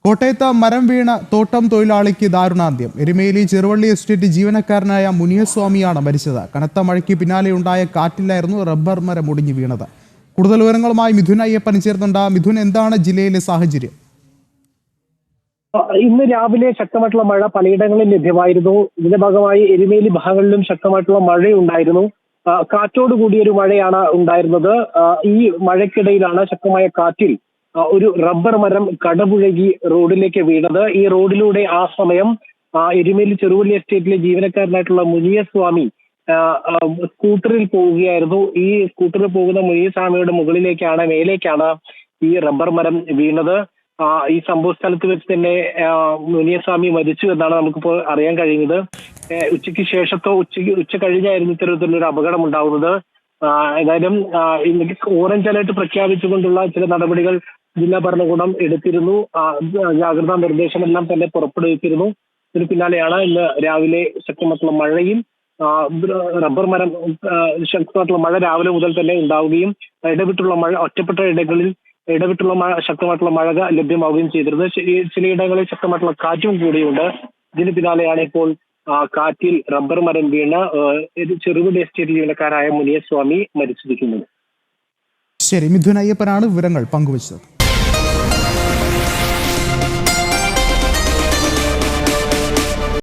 കോട്ടയത്ത് മരം വീണ തോട്ടം തൊഴിലാളിക്ക് ദാരുണാന്ത്യം. എരുമേലി ചെറുവള്ളി എസ്റ്റേറ്റ് ജീവനക്കാരനായ മുനിയസ്വാമിയാണ് മരിച്ചത്. കനത്ത മഴയ്ക്ക് പിന്നാലെയുണ്ടായ കാറ്റിലായിരുന്നു റബ്ബർ മരം ഒടിഞ്ഞു വീണത്. കൂടുതൽ വിവരങ്ങളുമായി മിഥുൻ അയ്യപ്പൻ ചേർന്നുണ്ട്. മിഥുൻ, എന്താണ് ജില്ലയിലെ സാഹചര്യം? ഇന്ന് രാവിലെ ശക്തമായിട്ടുള്ള മഴ പലയിടങ്ങളിൽ ലഭ്യമായിരുന്നു. ഇതിന്റെ ഭാഗമായി എരുമേലി ഭാഗങ്ങളിലും ശക്തമായിട്ടുള്ള മഴയുണ്ടായിരുന്നു. കാറ്റോട് കൂടിയൊരു മഴയാണ് ഉണ്ടായിരുന്നത്. ഈ മഴയ്ക്കിടയിലാണ് ശക്തമായ കാറ്റിൽ ഒരു റബ്ബർ മരം കടപുഴകി റോഡിലേക്ക് വീണത്. ഈ റോഡിലൂടെ ആ സമയം എരുമേലി ചെറുവള്ളി എസ്റ്റേറ്റിലെ ജീവനക്കാരനായിട്ടുള്ള മുനിയസ്വാമി സ്കൂട്ടറിൽ പോവുകയായിരുന്നു. ഈ സ്കൂട്ടറിൽ പോകുന്ന മുനിയസ്വാമിയുടെ മേലേക്കാണ് ഈ റബ്ബർ മരം വീണത്. ഈ സംഭവ സ്ഥലത്ത് വെച്ച് തന്നെ മുനിയസ്വാമി മരിച്ചു എന്നാണ് നമുക്കിപ്പോൾ അറിയാൻ കഴിയുന്നത്. ഉച്ചയ്ക്ക് ശേഷത്തോ ഉച്ച കഴിഞ്ഞായിരുന്നു ഇത്തരത്തിലൊരു അപകടം ഉണ്ടാവുന്നത്. ഏതായാലും ഓറഞ്ച് അലേർട്ട് പ്രഖ്യാപിച്ചുകൊണ്ടുള്ള ചില നടപടികൾ ജില്ലാ ഭരണകൂടം എടുത്തിരുന്നു. ജാഗ്രതാ നിർദ്ദേശമെല്ലാം തന്നെ പുറപ്പെടുവിച്ചിരുന്നു. ഇതിന് പിന്നാലെയാണ് ഇന്ന് രാവിലെ ശക്തമായിട്ടുള്ള മഴയും റബ്ബർ മരം ശക്തമായിട്ടുള്ള മഴ രാവിലെ മുതൽ തന്നെ ഉണ്ടാവുകയും ഇടവിട്ടുള്ള മഴ ഒറ്റപ്പെട്ട ഇടങ്ങളിൽ ശക്തമായിട്ടുള്ള മഴ ലഭ്യമാവുകയും ചെയ്തിരുന്നത്. ചിലയിടങ്ങളിൽ ശക്തമായിട്ടുള്ള കാറ്റും കൂടിയുണ്ട്. ഇതിന് പിന്നാലെയാണ് ഇപ്പോൾ കാറ്റിൽ റബ്ബർ മരം വീണ് ചെറുവള്ളി എസ്റ്റേറ്റ് ജീവനക്കാരായ മുനിയസ്വാമി മരിച്ചിരിക്കുന്നത്. ശരി, മിഥുൻ അയ്യപ്പനാണ് വിവരങ്ങൾ പങ്കുവച്ചത്.